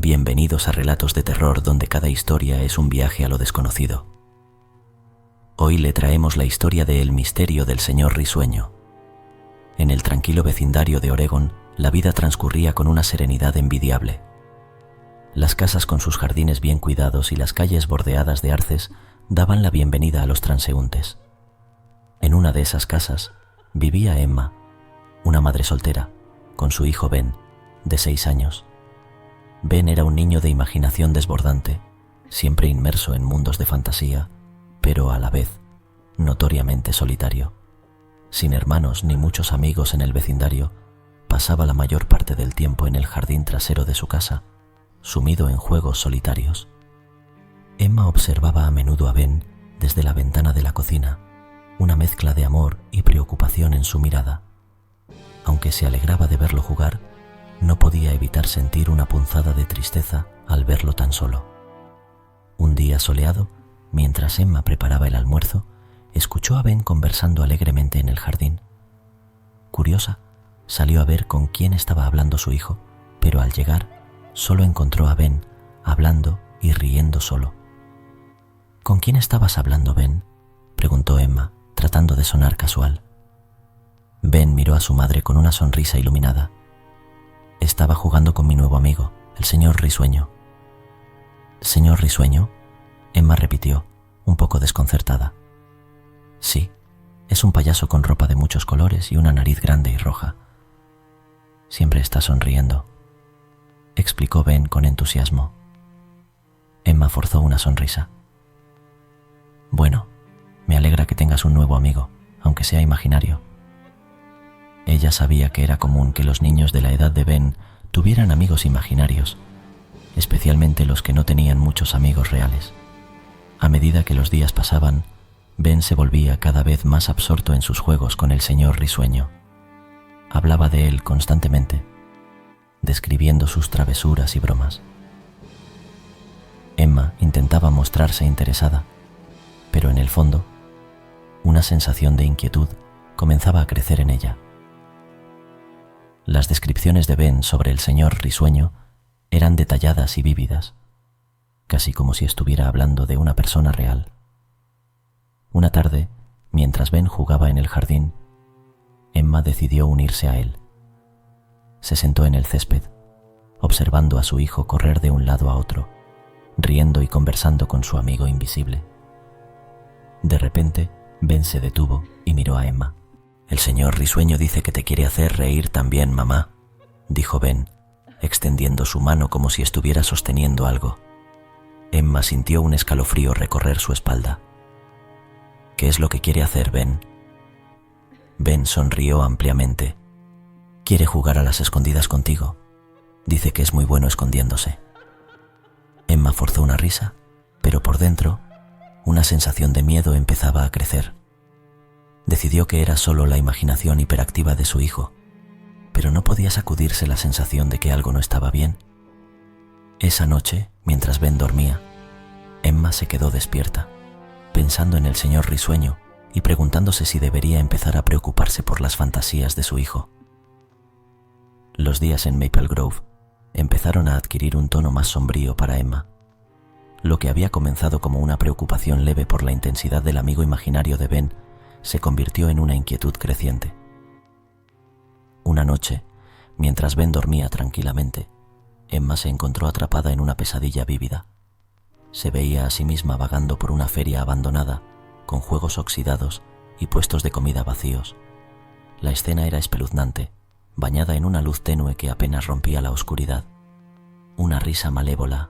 Bienvenidos a Relatos de Terror, donde cada historia es un viaje a lo desconocido. Hoy le traemos la historia de El misterio del señor Risueño. En el tranquilo vecindario de Oregón, la vida transcurría con una serenidad envidiable. Las casas con sus jardines bien cuidados y las calles bordeadas de arces daban la bienvenida a los transeúntes. En una de esas casas vivía Emma, una madre soltera, con su hijo Ben, de 6 años. Ben era un niño de imaginación desbordante, siempre inmerso en mundos de fantasía, pero a la vez notoriamente solitario. Sin hermanos ni muchos amigos en el vecindario, pasaba la mayor parte del tiempo en el jardín trasero de su casa, sumido en juegos solitarios. Emma observaba a menudo a Ben desde la ventana de la cocina, una mezcla de amor y preocupación en su mirada. Aunque se alegraba de verlo jugar, no podía evitar sentir una punzada de tristeza al verlo tan solo. Un día soleado, mientras Emma preparaba el almuerzo, escuchó a Ben conversando alegremente en el jardín. Curiosa, salió a ver con quién estaba hablando su hijo, pero al llegar, solo encontró a Ben hablando y riendo solo. ¿Con quién estabas hablando, Ben?, preguntó Emma, tratando de sonar casual. Ben miró a su madre con una sonrisa iluminada. Estaba jugando con mi nuevo amigo, el señor Risueño. ¿Señor Risueño?, Emma repitió, un poco desconcertada. Sí, es un payaso con ropa de muchos colores y una nariz grande y roja. Siempre está sonriendo, explicó Ben con entusiasmo. Emma forzó una sonrisa. Bueno, me alegra que tengas un nuevo amigo, aunque sea imaginario. Ella sabía que era común que los niños de la edad de Ben tuvieran amigos imaginarios, especialmente los que no tenían muchos amigos reales. A medida que los días pasaban, Ben se volvía cada vez más absorto en sus juegos con el señor Risueño. Hablaba de él constantemente, describiendo sus travesuras y bromas. Emma intentaba mostrarse interesada, pero en el fondo, una sensación de inquietud comenzaba a crecer en ella. Las descripciones de Ben sobre el señor Risueño eran detalladas y vívidas, casi como si estuviera hablando de una persona real. Una tarde, mientras Ben jugaba en el jardín, Emma decidió unirse a él. Se sentó en el césped, observando a su hijo correr de un lado a otro, riendo y conversando con su amigo invisible. De repente, Ben se detuvo y miró a Emma. «El señor Risueño dice que te quiere hacer reír también, mamá», dijo Ben, extendiendo su mano como si estuviera sosteniendo algo. Emma sintió un escalofrío recorrer su espalda. «¿Qué es lo que quiere hacer, Ben?». Ben sonrió ampliamente. «Quiere jugar a las escondidas contigo. Dice que es muy bueno escondiéndose». Emma forzó una risa, pero por dentro, una sensación de miedo empezaba a crecer. Decidió que era solo la imaginación hiperactiva de su hijo, pero no podía sacudirse la sensación de que algo no estaba bien. Esa noche, mientras Ben dormía, Emma se quedó despierta, pensando en el señor Risueño y preguntándose si debería empezar a preocuparse por las fantasías de su hijo. Los días en Maple Grove empezaron a adquirir un tono más sombrío para Emma. Lo que había comenzado como una preocupación leve por la intensidad del amigo imaginario de Ben se convirtió en una inquietud creciente. Una noche, mientras Ben dormía tranquilamente, Emma se encontró atrapada en una pesadilla vívida. Se veía a sí misma vagando por una feria abandonada, con juegos oxidados y puestos de comida vacíos. La escena era espeluznante, bañada en una luz tenue que apenas rompía la oscuridad. Una risa malévola,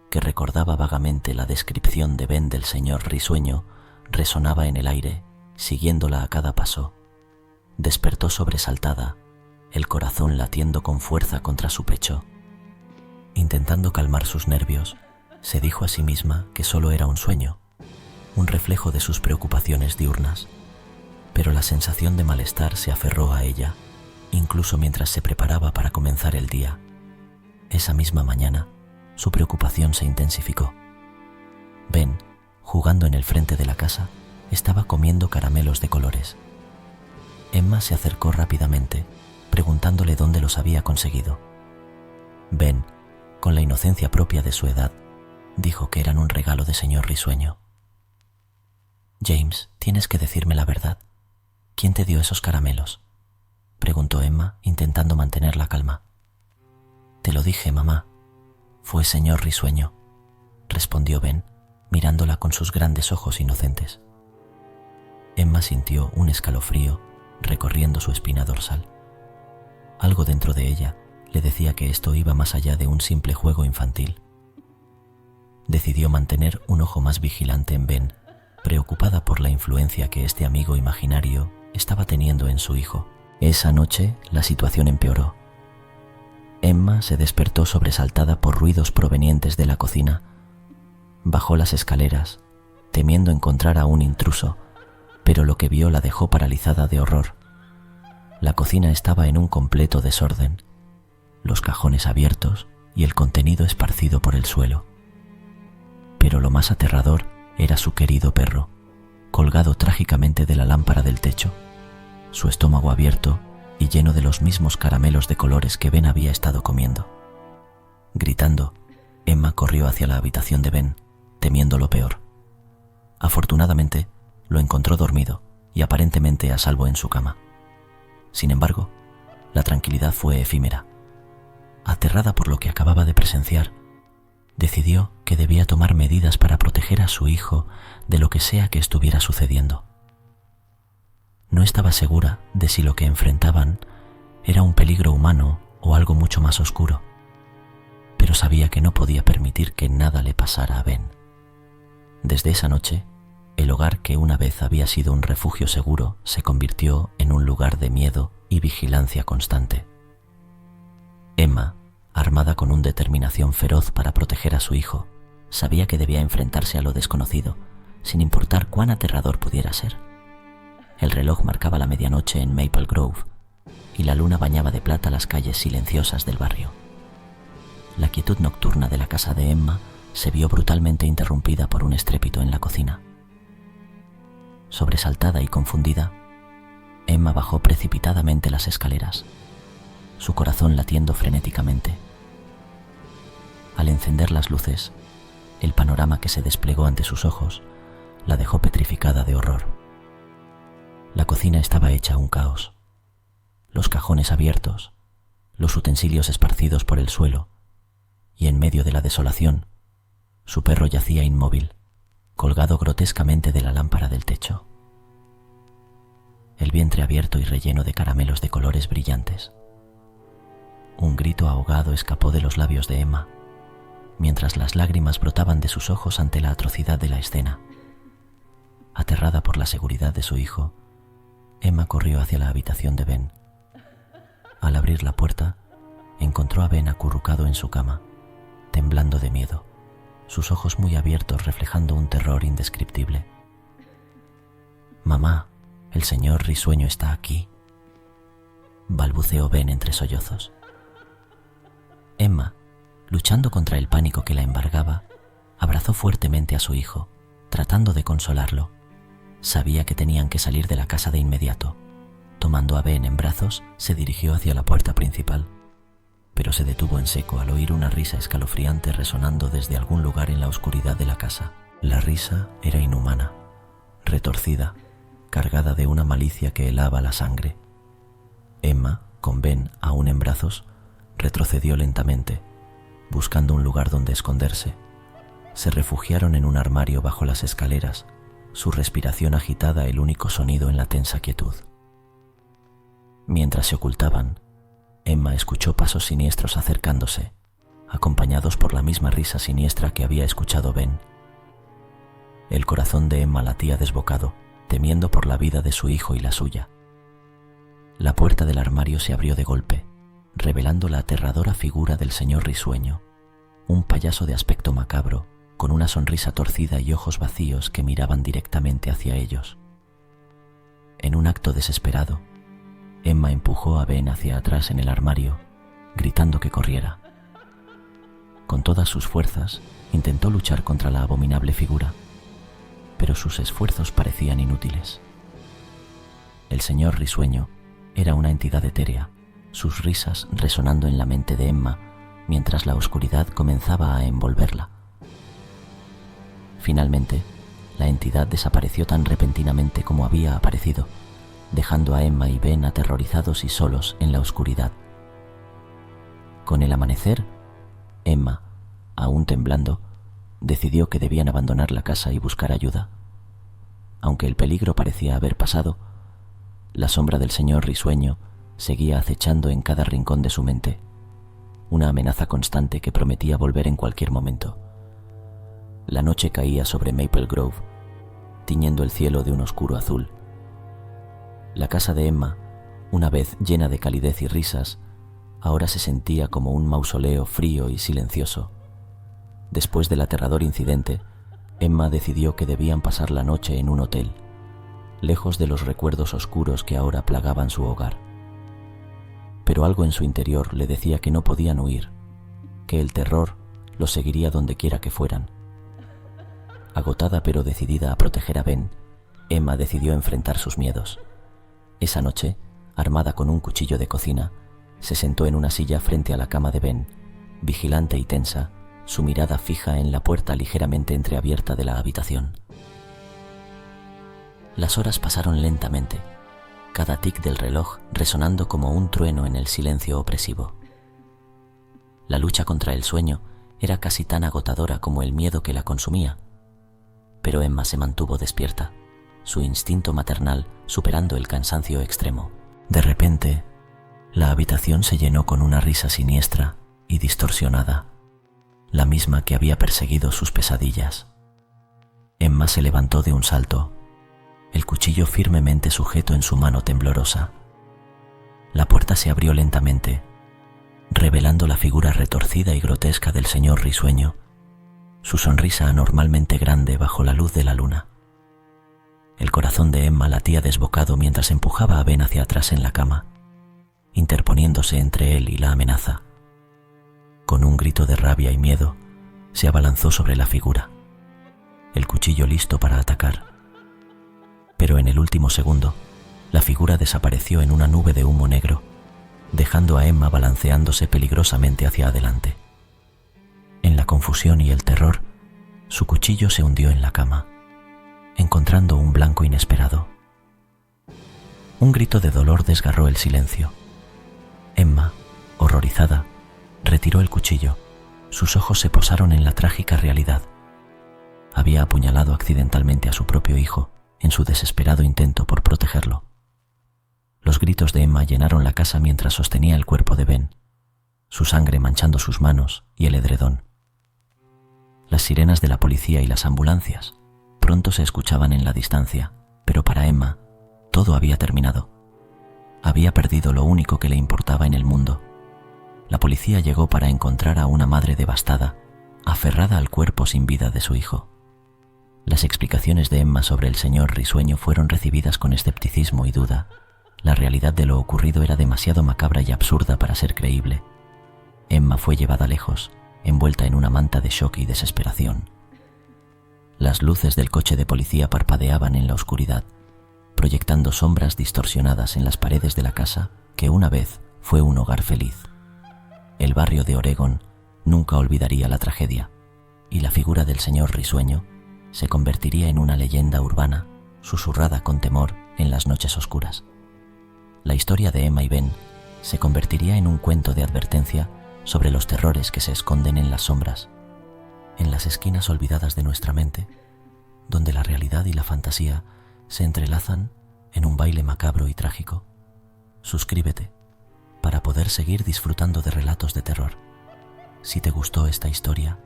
que recordaba vagamente la descripción de Ben del señor Risueño, resonaba en el aire, siguiéndola a cada paso. Despertó sobresaltada, el corazón latiendo con fuerza contra su pecho. Intentando calmar sus nervios, se dijo a sí misma que solo era un sueño, un reflejo de sus preocupaciones diurnas, pero la sensación de malestar se aferró a ella, incluso mientras se preparaba para comenzar el día. Esa misma mañana, su preocupación se intensificó. Ben, jugando en el frente de la casa, estaba comiendo caramelos de colores. Emma se acercó rápidamente, preguntándole dónde los había conseguido. Ben, con la inocencia propia de su edad, dijo que eran un regalo de señor Risueño. «James, tienes que decirme la verdad. ¿Quién te dio esos caramelos?», preguntó Emma, intentando mantener la calma. «Te lo dije, mamá. Fue señor Risueño», respondió Ben, mirándola con sus grandes ojos inocentes. Emma sintió un escalofrío recorriendo su espina dorsal. Algo dentro de ella le decía que esto iba más allá de un simple juego infantil. Decidió mantener un ojo más vigilante en Ben, preocupada por la influencia que este amigo imaginario estaba teniendo en su hijo. Esa noche la situación empeoró. Emma se despertó sobresaltada por ruidos provenientes de la cocina. Bajó las escaleras, temiendo encontrar a un intruso, pero lo que vio la dejó paralizada de horror. La cocina estaba en un completo desorden, los cajones abiertos y el contenido esparcido por el suelo. Pero lo más aterrador era su querido perro, colgado trágicamente de la lámpara del techo, su estómago abierto y lleno de los mismos caramelos de colores que Ben había estado comiendo. Gritando, Emma corrió hacia la habitación de Ben, temiendo lo peor. Afortunadamente, lo encontró dormido y aparentemente a salvo en su cama. Sin embargo, la tranquilidad fue efímera. Aterrada por lo que acababa de presenciar, decidió que debía tomar medidas para proteger a su hijo de lo que sea que estuviera sucediendo. No estaba segura de si lo que enfrentaban era un peligro humano o algo mucho más oscuro, pero sabía que no podía permitir que nada le pasara a Ben. Desde esa noche, el hogar que una vez había sido un refugio seguro se convirtió en un lugar de miedo y vigilancia constante. Emma, armada con una determinación feroz para proteger a su hijo, sabía que debía enfrentarse a lo desconocido, sin importar cuán aterrador pudiera ser. El reloj marcaba la medianoche en Maple Grove y la luna bañaba de plata las calles silenciosas del barrio. La quietud nocturna de la casa de Emma se vio brutalmente interrumpida por un estrépito en la cocina. Sobresaltada y confundida, Emma bajó precipitadamente las escaleras, su corazón latiendo frenéticamente. Al encender las luces, el panorama que se desplegó ante sus ojos la dejó petrificada de horror. La cocina estaba hecha un caos. Los cajones abiertos, los utensilios esparcidos por el suelo, y en medio de la desolación, su perro yacía inmóvil, colgado grotescamente de la lámpara del techo. El vientre abierto y relleno de caramelos de colores brillantes. Un grito ahogado escapó de los labios de Emma, mientras las lágrimas brotaban de sus ojos ante la atrocidad de la escena. Aterrada por la seguridad de su hijo, Emma corrió hacia la habitación de Ben. Al abrir la puerta, encontró a Ben acurrucado en su cama, temblando de miedo, sus ojos muy abiertos reflejando un terror indescriptible. «Mamá, el señor Risueño está aquí», balbuceó Ben entre sollozos. Emma, luchando contra el pánico que la embargaba, abrazó fuertemente a su hijo, tratando de consolarlo. Sabía que tenían que salir de la casa de inmediato. Tomando a Ben en brazos, se dirigió hacia la puerta principal, pero se detuvo en seco al oír una risa escalofriante resonando desde algún lugar en la oscuridad de la casa. La risa era inhumana, retorcida, cargada de una malicia que helaba la sangre. Emma, con Ben aún en brazos, retrocedió lentamente, buscando un lugar donde esconderse. Se refugiaron en un armario bajo las escaleras, su respiración agitada el único sonido en la tensa quietud. Mientras se ocultaban, Emma escuchó pasos siniestros acercándose, acompañados por la misma risa siniestra que había escuchado Ben. El corazón de Emma latía desbocado, temiendo por la vida de su hijo y la suya. La puerta del armario se abrió de golpe, revelando la aterradora figura del señor Risueño, un payaso de aspecto macabro, con una sonrisa torcida y ojos vacíos que miraban directamente hacia ellos. En un acto desesperado, Emma empujó a Ben hacia atrás en el armario, gritando que corriera. Con todas sus fuerzas, intentó luchar contra la abominable figura, pero sus esfuerzos parecían inútiles. El señor Risueño era una entidad etérea, sus risas resonando en la mente de Emma mientras la oscuridad comenzaba a envolverla. Finalmente, la entidad desapareció tan repentinamente como había aparecido, dejando a Emma y Ben aterrorizados y solos en la oscuridad. Con el amanecer, Emma, aún temblando, decidió que debían abandonar la casa y buscar ayuda. Aunque el peligro parecía haber pasado, la sombra del señor risueño seguía acechando en cada rincón de su mente, una amenaza constante que prometía volver en cualquier momento. La noche caía sobre Maple Grove, tiñendo el cielo de un oscuro azul. La casa de Emma, una vez llena de calidez y risas, ahora se sentía como un mausoleo frío y silencioso. Después del aterrador incidente, Emma decidió que debían pasar la noche en un hotel, lejos de los recuerdos oscuros que ahora plagaban su hogar. Pero algo en su interior le decía que no podían huir, que el terror los seguiría donde quiera que fueran. Agotada pero decidida a proteger a Ben, Emma decidió enfrentar sus miedos. Esa noche, armada con un cuchillo de cocina, se sentó en una silla frente a la cama de Ben, vigilante y tensa, su mirada fija en la puerta ligeramente entreabierta de la habitación. Las horas pasaron lentamente, cada tic del reloj resonando como un trueno en el silencio opresivo. La lucha contra el sueño era casi tan agotadora como el miedo que la consumía, pero Emma se mantuvo despierta, su instinto maternal superando el cansancio extremo. De repente, la habitación se llenó con una risa siniestra y distorsionada, la misma que había perseguido sus pesadillas. Emma se levantó de un salto, el cuchillo firmemente sujeto en su mano temblorosa. La puerta se abrió lentamente, revelando la figura retorcida y grotesca del señor risueño, su sonrisa anormalmente grande bajo la luz de la luna. El corazón de Emma latía desbocado mientras empujaba a Ben hacia atrás en la cama, interponiéndose entre él y la amenaza. Con un grito de rabia y miedo, se abalanzó sobre la figura, el cuchillo listo para atacar. Pero en el último segundo, la figura desapareció en una nube de humo negro, dejando a Emma balanceándose peligrosamente hacia adelante. En la confusión y el terror, su cuchillo se hundió en la cama, encontrando un blanco inesperado. Un grito de dolor desgarró el silencio. Emma, horrorizada, retiró el cuchillo. Sus ojos se posaron en la trágica realidad. Había apuñalado accidentalmente a su propio hijo en su desesperado intento por protegerlo. Los gritos de Emma llenaron la casa mientras sostenía el cuerpo de Ben, su sangre manchando sus manos y el edredón. Las sirenas de la policía y las ambulancias pronto se escuchaban en la distancia, pero para Emma todo había terminado. Había perdido lo único que le importaba en el mundo. La policía llegó para encontrar a una madre devastada, aferrada al cuerpo sin vida de su hijo. Las explicaciones de Emma sobre el señor risueño fueron recibidas con escepticismo y duda. La realidad de lo ocurrido era demasiado macabra y absurda para ser creíble. Emma fue llevada lejos, envuelta en una manta de shock y desesperación. Las luces del coche de policía parpadeaban en la oscuridad, proyectando sombras distorsionadas en las paredes de la casa que una vez fue un hogar feliz. El barrio de Oregon nunca olvidaría la tragedia, y la figura del señor risueño se convertiría en una leyenda urbana, susurrada con temor en las noches oscuras. La historia de Emma y Ben se convertiría en un cuento de advertencia sobre los terrores que se esconden en las sombras, en las esquinas olvidadas de nuestra mente, donde la realidad y la fantasía se entrelazan en un baile macabro y trágico. Suscríbete para poder seguir disfrutando de relatos de terror. Si te gustó esta historia,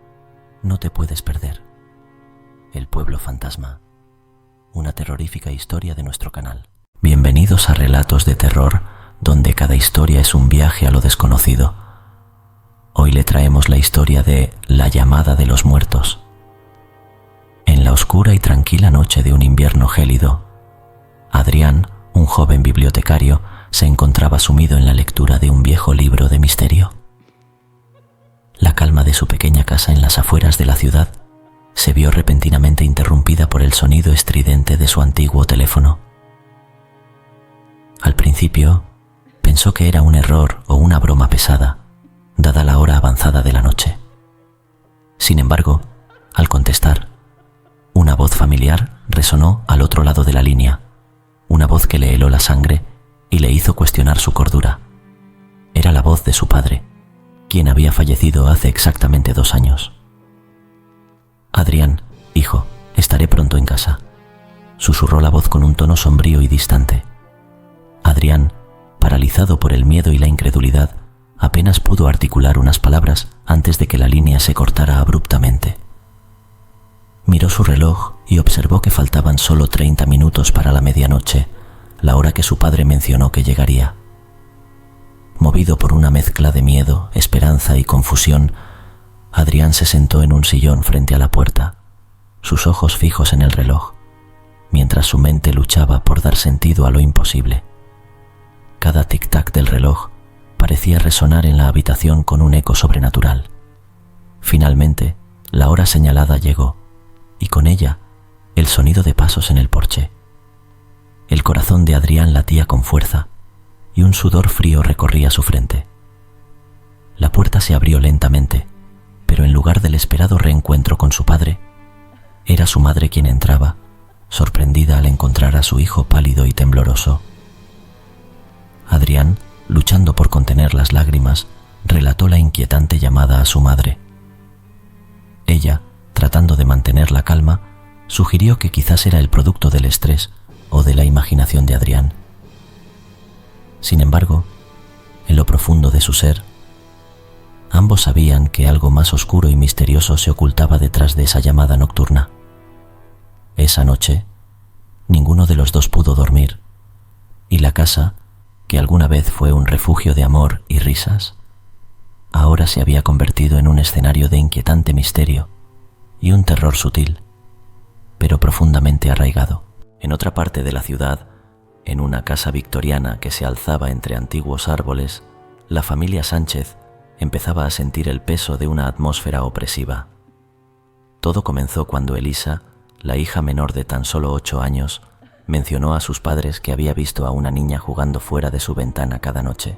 no te puedes perder El Pueblo Fantasma, una terrorífica historia de nuestro canal. Bienvenidos a Relatos de Terror, donde cada historia es un viaje a lo desconocido. Hoy le traemos la historia de La llamada de los muertos. En la oscura y tranquila noche de un invierno gélido, Adrián, un joven bibliotecario, se encontraba sumido en la lectura de un viejo libro de misterio. La calma de su pequeña casa en las afueras de la ciudad se vio repentinamente interrumpida por el sonido estridente de su antiguo teléfono. Al principio, pensó que era un error o una broma pesada, dada la hora avanzada de la noche. Sin embargo, al contestar, una voz familiar resonó al otro lado de la línea, una voz que le heló la sangre y le hizo cuestionar su cordura. Era la voz de su padre, quien había fallecido hace exactamente 2 años. «Adrián, hijo, estaré pronto en casa», susurró la voz con un tono sombrío y distante. Adrián, paralizado por el miedo y la incredulidad, apenas pudo articular unas palabras antes de que la línea se cortara abruptamente. Miró su reloj y observó que faltaban solo 30 minutos para la medianoche, la hora que su padre mencionó que llegaría. Movido por una mezcla de miedo, esperanza y confusión, Adrián se sentó en un sillón frente a la puerta, sus ojos fijos en el reloj, mientras su mente luchaba por dar sentido a lo imposible. Cada tic-tac del reloj parecía resonar en la habitación con un eco sobrenatural. Finalmente, la hora señalada llegó, y con ella, el sonido de pasos en el porche. El corazón de Adrián latía con fuerza, y un sudor frío recorría su frente. La puerta se abrió lentamente, pero en lugar del esperado reencuentro con su padre, era su madre quien entraba, sorprendida al encontrar a su hijo pálido y tembloroso. Adrián, luchando por contener las lágrimas, relató la inquietante llamada a su madre. Ella, tratando de mantener la calma, sugirió que quizás era el producto del estrés o de la imaginación de Adrián. Sin embargo, en lo profundo de su ser, ambos sabían que algo más oscuro y misterioso se ocultaba detrás de esa llamada nocturna. Esa noche, ninguno de los dos pudo dormir, y la casa, que alguna vez fue un refugio de amor y risas, ahora se había convertido en un escenario de inquietante misterio y un terror sutil, pero profundamente arraigado. En otra parte de la ciudad, en una casa victoriana que se alzaba entre antiguos árboles, la familia Sánchez empezaba a sentir el peso de una atmósfera opresiva. Todo comenzó cuando Elisa, la hija menor de tan solo 8 años, mencionó a sus padres que había visto a una niña jugando fuera de su ventana cada noche.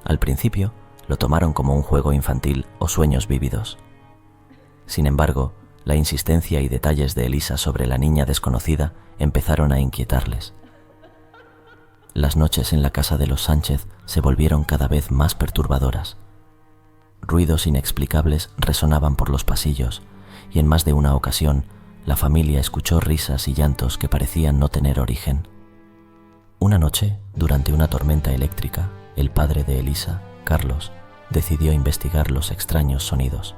Al principio, lo tomaron como un juego infantil o sueños vívidos. Sin embargo, la insistencia y detalles de Elisa sobre la niña desconocida empezaron a inquietarles. Las noches en la casa de los Sánchez se volvieron cada vez más perturbadoras. Ruidos inexplicables resonaban por los pasillos, y en más de una ocasión la familia escuchó risas y llantos que parecían no tener origen. Una noche, durante una tormenta eléctrica, el padre de Elisa, Carlos, decidió investigar los extraños sonidos.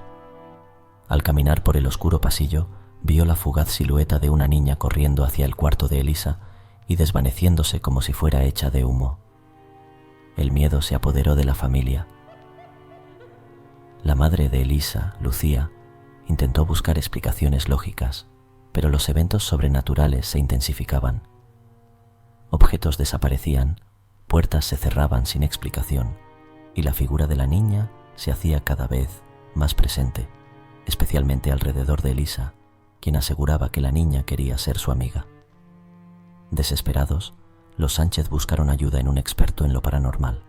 Al caminar por el oscuro pasillo, vio la fugaz silueta de una niña corriendo hacia el cuarto de Elisa y desvaneciéndose como si fuera hecha de humo. El miedo se apoderó de la familia. La madre de Elisa, Lucía, intentó buscar explicaciones lógicas, pero los eventos sobrenaturales se intensificaban. Objetos desaparecían, puertas se cerraban sin explicación, y la figura de la niña se hacía cada vez más presente, especialmente alrededor de Elisa, quien aseguraba que la niña quería ser su amiga. Desesperados, los Sánchez buscaron ayuda en un experto en lo paranormal.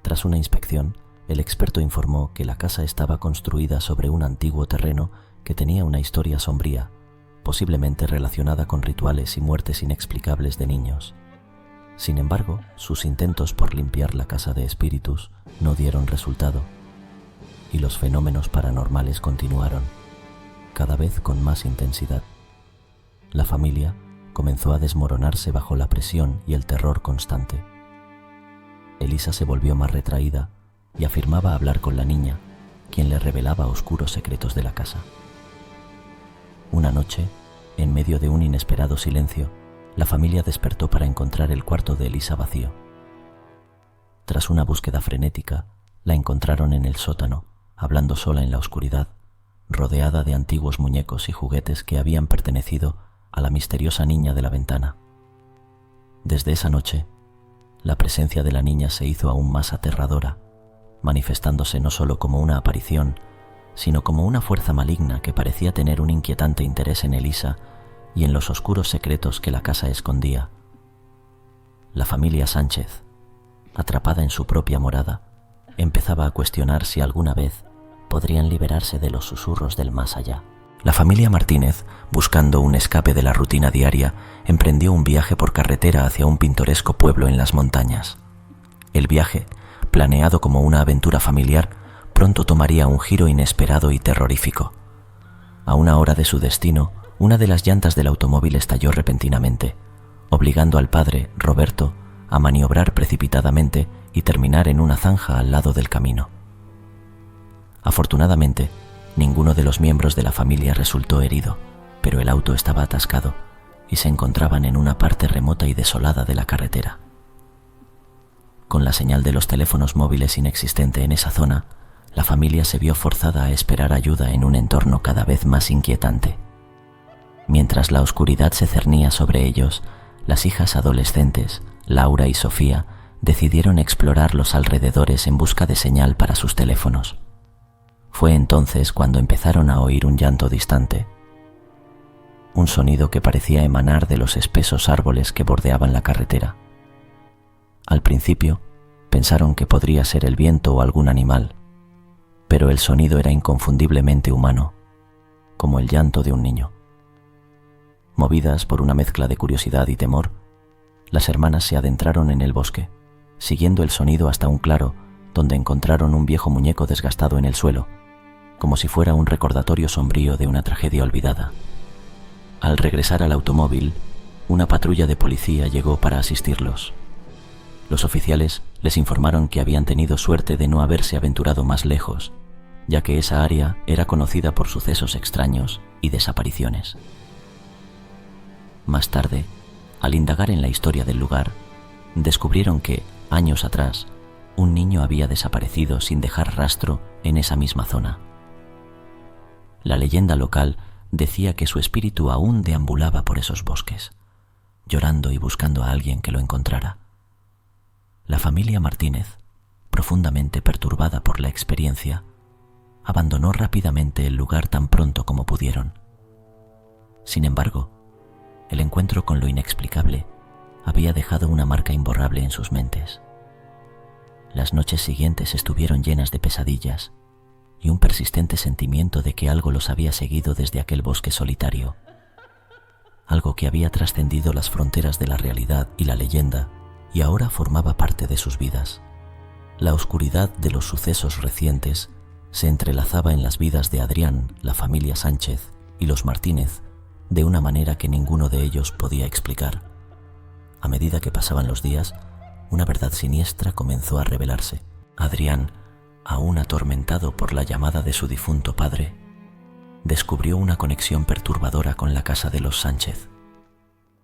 Tras una inspección, el experto informó que la casa estaba construida sobre un antiguo terreno que tenía una historia sombría, posiblemente relacionada con rituales y muertes inexplicables de niños. Sin embargo, sus intentos por limpiar la casa de espíritus no dieron resultado, y los fenómenos paranormales continuaron, cada vez con más intensidad. La familia comenzó a desmoronarse bajo la presión y el terror constante. Elisa se volvió más retraída y afirmaba hablar con la niña, quien le revelaba oscuros secretos de la casa. Una noche, en medio de un inesperado silencio, la familia despertó para encontrar el cuarto de Elisa vacío. Tras una búsqueda frenética, la encontraron en el sótano, hablando sola en la oscuridad, rodeada de antiguos muñecos y juguetes que habían pertenecido a la misteriosa niña de la ventana. Desde esa noche, la presencia de la niña se hizo aún más aterradora, manifestándose no solo como una aparición, sino como una fuerza maligna que parecía tener un inquietante interés en Elisa y en los oscuros secretos que la casa escondía. La familia Sánchez, atrapada en su propia morada, empezaba a cuestionar si alguna vez podrían liberarse de los susurros del más allá. La familia Martínez, buscando un escape de la rutina diaria, emprendió un viaje por carretera hacia un pintoresco pueblo en las montañas. El viaje, planeado como una aventura familiar, pronto tomaría un giro inesperado y terrorífico. A una hora de su destino, una de las llantas del automóvil estalló repentinamente, obligando al padre, Roberto, a maniobrar precipitadamente y terminar en una zanja al lado del camino. Afortunadamente, ninguno de los miembros de la familia resultó herido, pero el auto estaba atascado y se encontraban en una parte remota y desolada de la carretera. Con la señal de los teléfonos móviles inexistente en esa zona, la familia se vio forzada a esperar ayuda en un entorno cada vez más inquietante. Mientras la oscuridad se cernía sobre ellos, las hijas adolescentes, Laura y Sofía, decidieron explorar los alrededores en busca de señal para sus teléfonos. Fue entonces cuando empezaron a oír un llanto distante, un sonido que parecía emanar de los espesos árboles que bordeaban la carretera. Al principio, pensaron que podría ser el viento o algún animal, pero el sonido era inconfundiblemente humano, como el llanto de un niño. Movidas por una mezcla de curiosidad y temor, las hermanas se adentraron en el bosque, siguiendo el sonido hasta un claro donde encontraron un viejo muñeco desgastado en el suelo, como si fuera un recordatorio sombrío de una tragedia olvidada. Al regresar al automóvil, una patrulla de policía llegó para asistirlos. Los oficiales les informaron que habían tenido suerte de no haberse aventurado más lejos, ya que esa área era conocida por sucesos extraños y desapariciones. Más tarde, al indagar en la historia del lugar, descubrieron que, años atrás, un niño había desaparecido sin dejar rastro en esa misma zona. La leyenda local decía que su espíritu aún deambulaba por esos bosques, llorando y buscando a alguien que lo encontrara. La familia Martínez, profundamente perturbada por la experiencia, abandonó rápidamente el lugar tan pronto como pudieron. Sin embargo, el encuentro con lo inexplicable había dejado una marca imborrable en sus mentes. Las noches siguientes estuvieron llenas de pesadillas y un persistente sentimiento de que algo los había seguido desde aquel bosque solitario, algo que había trascendido las fronteras de la realidad y la leyenda y ahora formaba parte de sus vidas. La oscuridad de los sucesos recientes se entrelazaba en las vidas de Adrián, la familia Sánchez y los Martínez de una manera que ninguno de ellos podía explicar. A medida que pasaban los días, una verdad siniestra comenzó a revelarse. Adrián, aún atormentado por la llamada de su difunto padre, descubrió una conexión perturbadora con la casa de los Sánchez.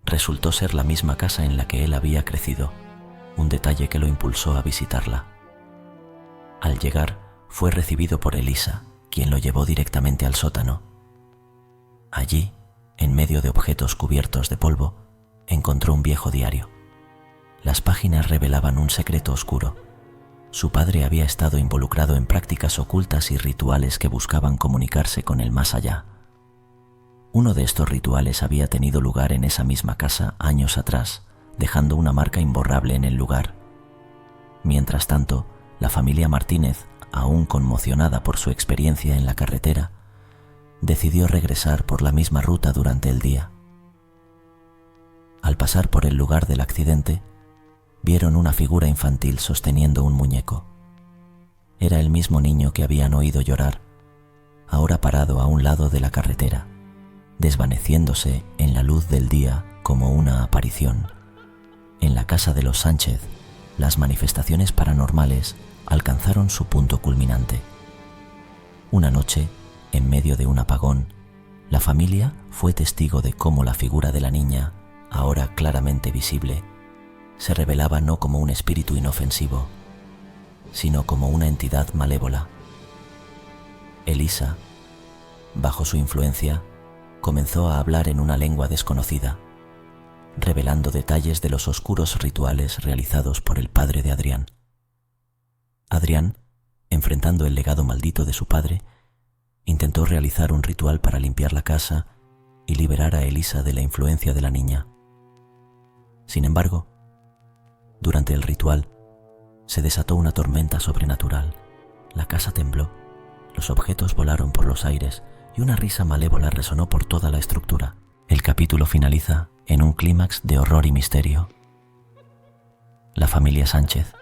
Resultó ser la misma casa en la que él había crecido, un detalle que lo impulsó a visitarla. Al llegar, fue recibido por Elisa, quien lo llevó directamente al sótano. Allí, en medio de objetos cubiertos de polvo, encontró un viejo diario. Las páginas revelaban un secreto oscuro. Su padre había estado involucrado en prácticas ocultas y rituales que buscaban comunicarse con el más allá. Uno de estos rituales había tenido lugar en esa misma casa años atrás, dejando una marca imborrable en el lugar. Mientras tanto, la familia Martínez, aún conmocionada por su experiencia en la carretera, decidió regresar por la misma ruta durante el día. Al pasar por el lugar del accidente, vieron una figura infantil sosteniendo un muñeco. Era el mismo niño que habían oído llorar, ahora parado a un lado de la carretera, desvaneciéndose en la luz del día como una aparición. En la casa de los Sánchez, las manifestaciones paranormales alcanzaron su punto culminante. Una noche, en medio de un apagón, la familia fue testigo de cómo la figura de la niña, ahora claramente visible, se revelaba no como un espíritu inofensivo, sino como una entidad malévola. Elisa, bajo su influencia, comenzó a hablar en una lengua desconocida, revelando detalles de los oscuros rituales realizados por el padre de Adrián. Adrián, enfrentando el legado maldito de su padre, intentó realizar un ritual para limpiar la casa y liberar a Elisa de la influencia de la niña. Sin embargo, durante el ritual, Se desató una tormenta sobrenatural. La casa tembló, los objetos volaron por los aires y una risa malévola resonó por toda la estructura. El capítulo finaliza en un clímax de horror y misterio. La familia Sánchez,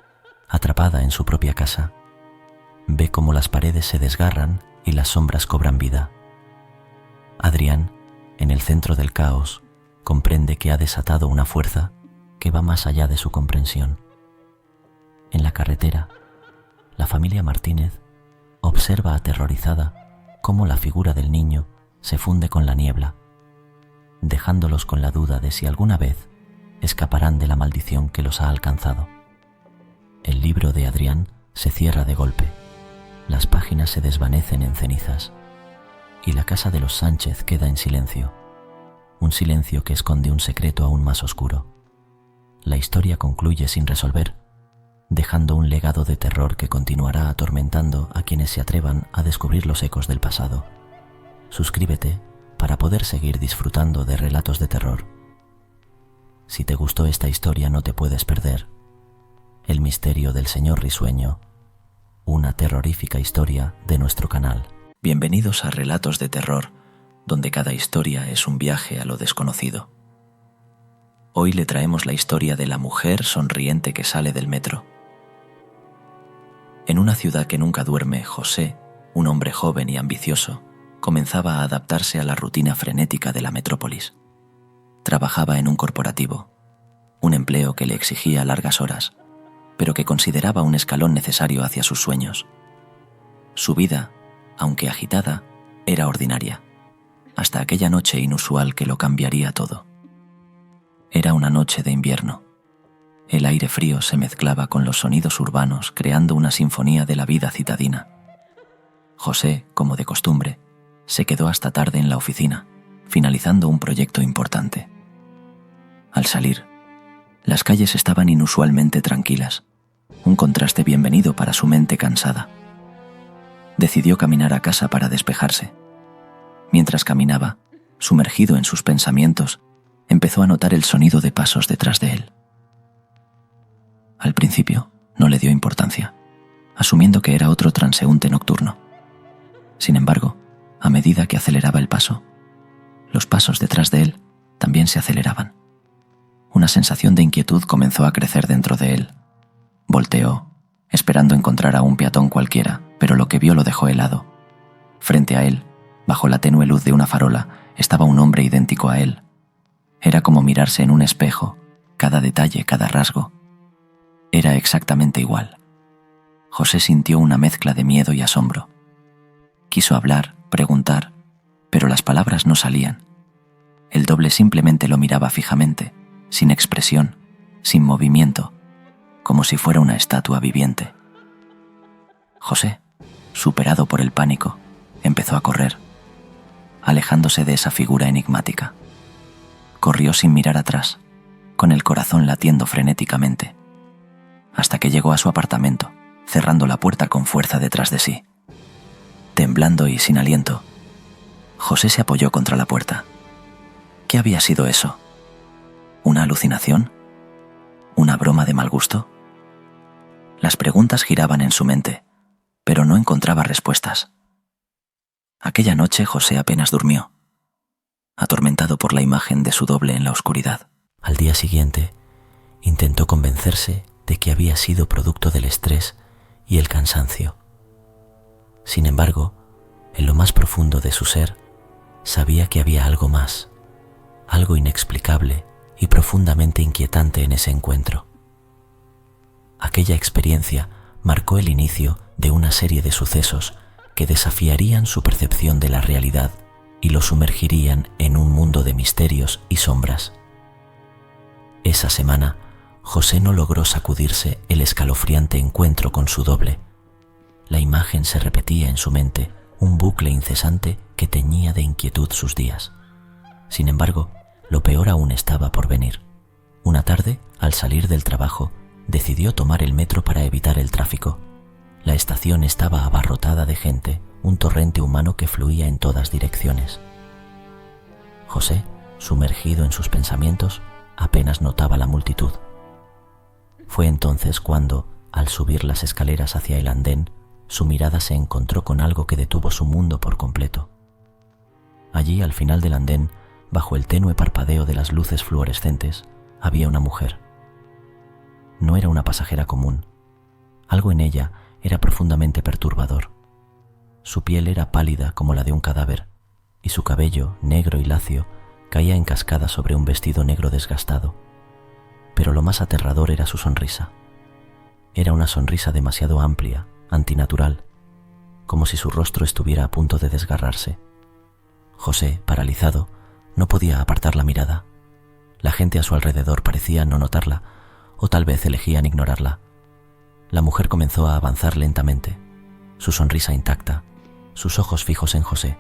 atrapada en su propia casa, ve cómo las paredes se desgarran y las sombras cobran vida. Adrián, en el centro del caos, comprende que ha desatado una fuerza que va más allá de su comprensión. En la carretera, la familia Martínez observa aterrorizada cómo la figura del niño se funde con la niebla, dejándolos con la duda de si alguna vez escaparán de la maldición que los ha alcanzado. El libro de Adrián se cierra de golpe, las páginas se desvanecen en cenizas y la casa de los Sánchez queda en silencio, un silencio que esconde un secreto aún más oscuro. La historia concluye sin resolver, dejando un legado de terror que continuará atormentando a quienes se atrevan a descubrir los ecos del pasado. Suscríbete para poder seguir disfrutando de relatos de terror. Si te gustó esta historia, no te puedes perder El misterio del señor Risueño, una terrorífica historia de nuestro canal. Bienvenidos a Relatos de Terror, donde cada historia es un viaje a lo desconocido. Hoy le traemos la historia de la mujer sonriente que sale del metro. En una ciudad que nunca duerme, José, un hombre joven y ambicioso, comenzaba a adaptarse a la rutina frenética de la metrópolis. Trabajaba en un corporativo, un empleo que le exigía largas horas, pero que consideraba un escalón necesario hacia sus sueños. Su vida, aunque agitada, era ordinaria, hasta aquella noche inusual que lo cambiaría todo. Era una noche de invierno. El aire frío se mezclaba con los sonidos urbanos, creando una sinfonía de la vida citadina. José, como de costumbre, se quedó hasta tarde en la oficina, finalizando un proyecto importante. Al salir, las calles estaban inusualmente tranquilas, un contraste bienvenido para su mente cansada. Decidió caminar a casa para despejarse. Mientras caminaba, sumergido en sus pensamientos, empezó a notar el sonido de pasos detrás de él. Al principio, no le dio importancia, asumiendo que era otro transeúnte nocturno. Sin embargo, a medida que aceleraba el paso, los pasos detrás de él también se aceleraban. Una sensación de inquietud comenzó a crecer dentro de él. Volteó, esperando encontrar a un peatón cualquiera, pero lo que vio lo dejó helado. Frente a él, bajo la tenue luz de una farola, estaba un hombre idéntico a él. Era como mirarse en un espejo, cada detalle, cada rasgo. Era exactamente igual. José sintió una mezcla de miedo y asombro. Quiso hablar, preguntar, pero las palabras no salían. El doble simplemente lo miraba fijamente, sin expresión, sin movimiento, como si fuera una estatua viviente. José, superado por el pánico, empezó a correr, alejándose de esa figura enigmática. Corrió sin mirar atrás, con el corazón latiendo frenéticamente, hasta que llegó a su apartamento, cerrando la puerta con fuerza detrás de sí. Temblando y sin aliento, José se apoyó contra la puerta. ¿Qué había sido eso? ¿Una alucinación? ¿Una broma de mal gusto? Las preguntas giraban en su mente, pero no encontraba respuestas. Aquella noche José apenas durmió, atormentado por la imagen de su doble en la oscuridad. Al día siguiente, intentó convencerse de que había sido producto del estrés y el cansancio. Sin embargo, en lo más profundo de su ser, sabía que había algo más, algo inexplicable y profundamente inquietante en ese encuentro. Aquella experiencia marcó el inicio de una serie de sucesos que desafiarían su percepción de la realidad y lo sumergirían en un mundo de misterios y sombras. Esa semana, José no logró sacudirse el escalofriante encuentro con su doble. La imagen se repetía en su mente, un bucle incesante que teñía de inquietud sus días. Sin embargo, lo peor aún estaba por venir. Una tarde, al salir del trabajo, decidió tomar el metro para evitar el tráfico. La estación estaba abarrotada de gente, un torrente humano que fluía en todas direcciones. José, sumergido en sus pensamientos, apenas notaba la multitud. Fue entonces cuando, Al subir las escaleras hacia el andén, su mirada se encontró con algo que detuvo su mundo por completo. Allí, al final del andén, bajo el tenue parpadeo de las luces fluorescentes, había una mujer. No era una pasajera común. Algo en ella era profundamente perturbador. Su piel era pálida como la de un cadáver, y su cabello, negro y lacio, caía en cascada sobre un vestido negro desgastado. Pero lo más aterrador era su sonrisa. Era una sonrisa demasiado amplia, antinatural, como si su rostro estuviera a punto de desgarrarse. José, paralizado, no podía apartar la mirada. La gente a su alrededor parecía no notarla, o tal vez elegían ignorarla. La mujer comenzó a avanzar lentamente, su sonrisa intacta, sus ojos fijos en José.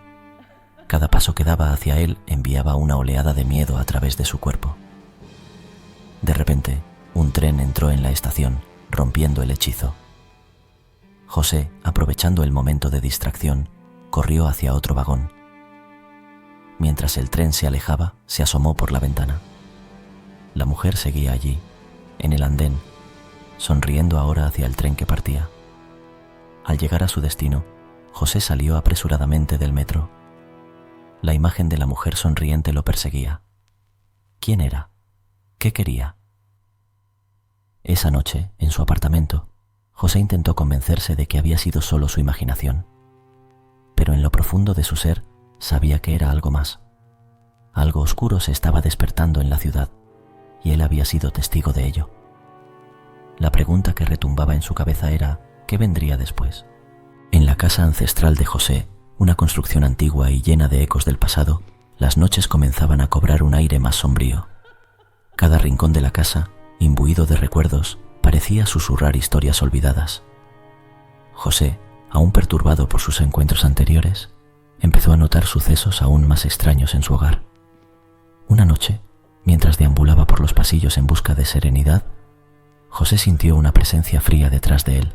Cada paso que daba hacia él enviaba una oleada de miedo a través de su cuerpo. De repente, un tren entró en la estación, rompiendo el hechizo. José, aprovechando el momento de distracción, corrió hacia otro vagón. Mientras el tren se alejaba, se asomó por la ventana. La mujer seguía allí, en el andén, sonriendo ahora hacia el tren que partía. Al llegar a su destino, José salió apresuradamente del metro. La imagen de la mujer sonriente lo perseguía. ¿Quién era? ¿Qué quería? Esa noche, en su apartamento, José intentó convencerse de que había sido solo su imaginación. Pero en lo profundo de su ser sabía que era algo más. Algo oscuro se estaba despertando en la ciudad, y él había sido testigo de ello. La pregunta que retumbaba en su cabeza era, ¿qué vendría después? En la casa ancestral de José, una construcción antigua y llena de ecos del pasado, las noches comenzaban a cobrar un aire más sombrío. Cada rincón de la casa, imbuido de recuerdos, parecía susurrar historias olvidadas. José, aún perturbado por sus encuentros anteriores, empezó a notar sucesos aún más extraños en su hogar. Una noche, mientras deambulaba por los pasillos en busca de serenidad, José sintió una presencia fría detrás de él.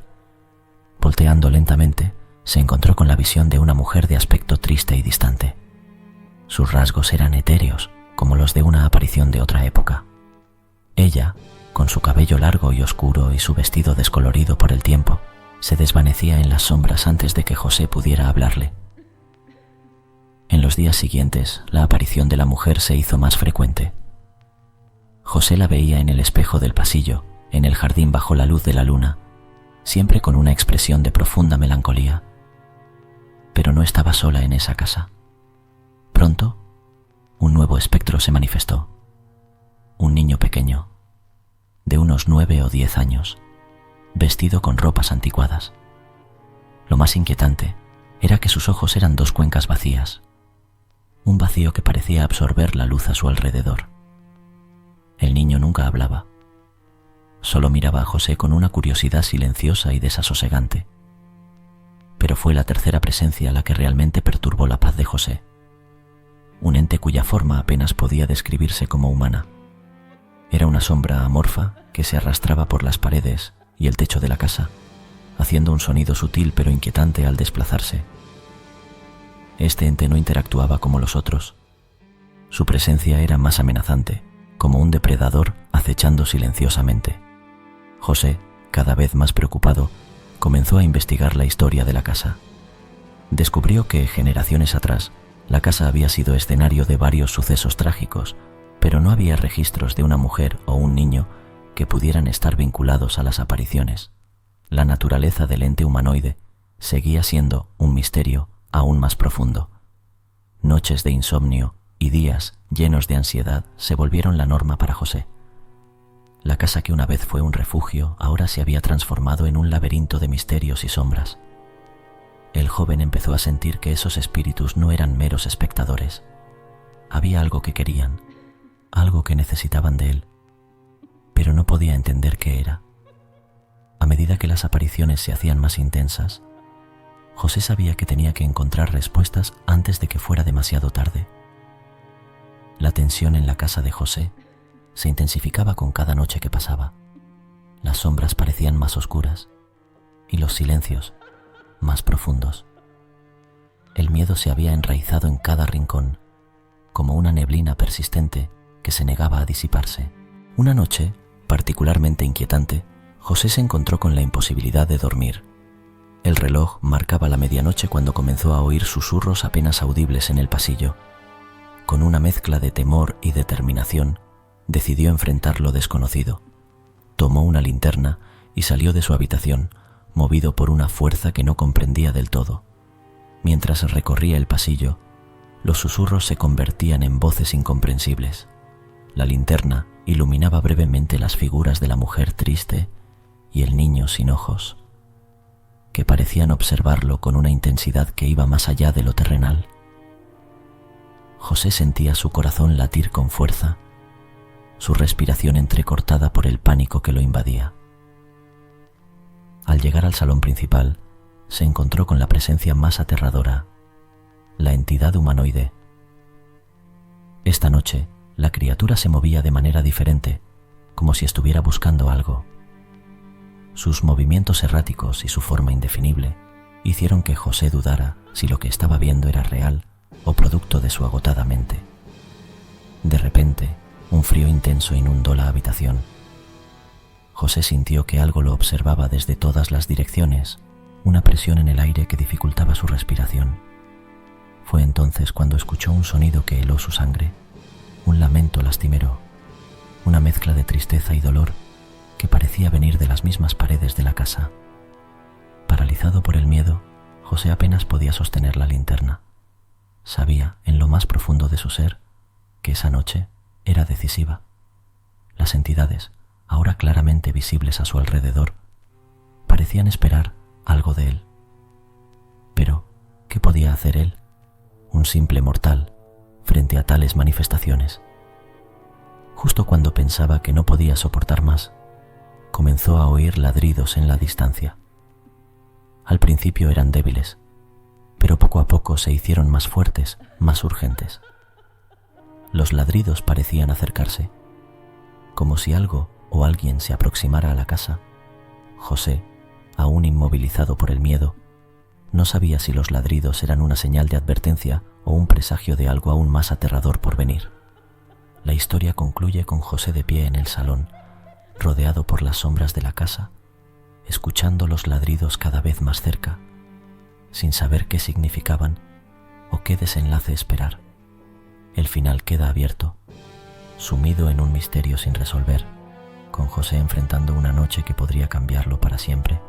Volteando lentamente, se encontró con la visión de una mujer de aspecto triste y distante. Sus rasgos eran etéreos, como los de una aparición de otra época. Ella, con su cabello largo y oscuro y su vestido descolorido por el tiempo, se desvanecía en las sombras antes de que José pudiera hablarle. En los días siguientes, la aparición de la mujer se hizo más frecuente. José la veía en el espejo del pasillo, en el jardín bajo la luz de la luna, siempre con una expresión de profunda melancolía. Pero no estaba sola en esa casa. Pronto, un nuevo espectro se manifestó. Un niño pequeño, de unos 9 o 10 años, vestido con ropas anticuadas. Lo más inquietante era que sus ojos eran 2 cuencas vacías, un vacío que parecía absorber la luz a su alrededor. El niño nunca hablaba. Solo miraba a José con una curiosidad silenciosa y desasosegante. Pero fue la tercera presencia la que realmente perturbó la paz de José. Un ente cuya forma apenas podía describirse como humana. Era una sombra amorfa que se arrastraba por las paredes y el techo de la casa, haciendo un sonido sutil pero inquietante al desplazarse. Este ente no interactuaba como los otros. Su presencia era más amenazante, como un depredador acechando silenciosamente. José, cada vez más preocupado, comenzó a investigar la historia de la casa. Descubrió que, generaciones atrás, la casa había sido escenario de varios sucesos trágicos, pero no había registros de una mujer o un niño que pudieran estar vinculados a las apariciones. La naturaleza del ente humanoide seguía siendo un misterio aún más profundo. Noches de insomnio y días llenos de ansiedad se volvieron la norma para José. La casa que una vez fue un refugio ahora se había transformado en un laberinto de misterios y sombras. El joven empezó a sentir que esos espíritus no eran meros espectadores. Había algo que querían, algo que necesitaban de él, pero no podía entender qué era. A medida que las apariciones se hacían más intensas, José sabía que tenía que encontrar respuestas antes de que fuera demasiado tarde. La tensión en la casa de José se intensificaba con cada noche que pasaba. Las sombras parecían más oscuras y los silencios más profundos. El miedo se había enraizado en cada rincón, como una neblina persistente que se negaba a disiparse. Una noche, particularmente inquietante, José se encontró con la imposibilidad de dormir. El reloj marcaba la medianoche cuando comenzó a oír susurros apenas audibles en el pasillo. Con una mezcla de temor y determinación, decidió enfrentar lo desconocido. Tomó una linterna y salió de su habitación, movido por una fuerza que no comprendía del todo. Mientras recorría el pasillo, los susurros se convertían en voces incomprensibles. La linterna iluminaba brevemente las figuras de la mujer triste y el niño sin ojos, que parecían observarlo con una intensidad que iba más allá de lo terrenal. José sentía su corazón latir con fuerza, su respiración entrecortada por el pánico que lo invadía. Al llegar al salón principal, se encontró con la presencia más aterradora, la entidad humanoide. Esta noche, la criatura se movía de manera diferente, como si estuviera buscando algo. Sus movimientos erráticos y su forma indefinible hicieron que José dudara si lo que estaba viendo era real o producto de su agotada mente. De repente, un frío intenso inundó la habitación. José sintió que algo lo observaba desde todas las direcciones, una presión en el aire que dificultaba su respiración. Fue entonces cuando escuchó un sonido que heló su sangre, un lamento lastimero, una mezcla de tristeza y dolor que parecía venir de las mismas paredes de la casa. Paralizado por el miedo, José apenas podía sostener la linterna. Sabía, en lo más profundo de su ser, que esa noche era decisiva. Las entidades, ahora claramente visibles a su alrededor, parecían esperar algo de él. Pero, ¿qué podía hacer él, un simple mortal, frente a tales manifestaciones? Justo cuando pensaba que no podía soportar más, comenzó a oír ladridos en la distancia. Al principio eran débiles, pero poco a poco se hicieron más fuertes, más urgentes. Los ladridos parecían acercarse, como si algo o alguien se aproximara a la casa. José, aún inmovilizado por el miedo, no sabía si los ladridos eran una señal de advertencia o un presagio de algo aún más aterrador por venir. La historia concluye con José de pie en el salón, rodeado por las sombras de la casa, escuchando los ladridos cada vez más cerca, sin saber qué significaban o qué desenlace esperar. El final queda abierto, sumido en un misterio sin resolver, con José enfrentando una noche que podría cambiarlo para siempre.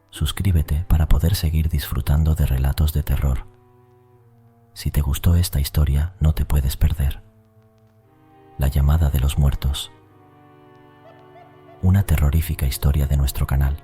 Suscríbete para poder seguir disfrutando de relatos de terror. Si te gustó esta historia, no te puedes perder La llamada de los muertos, una terrorífica historia de nuestro canal.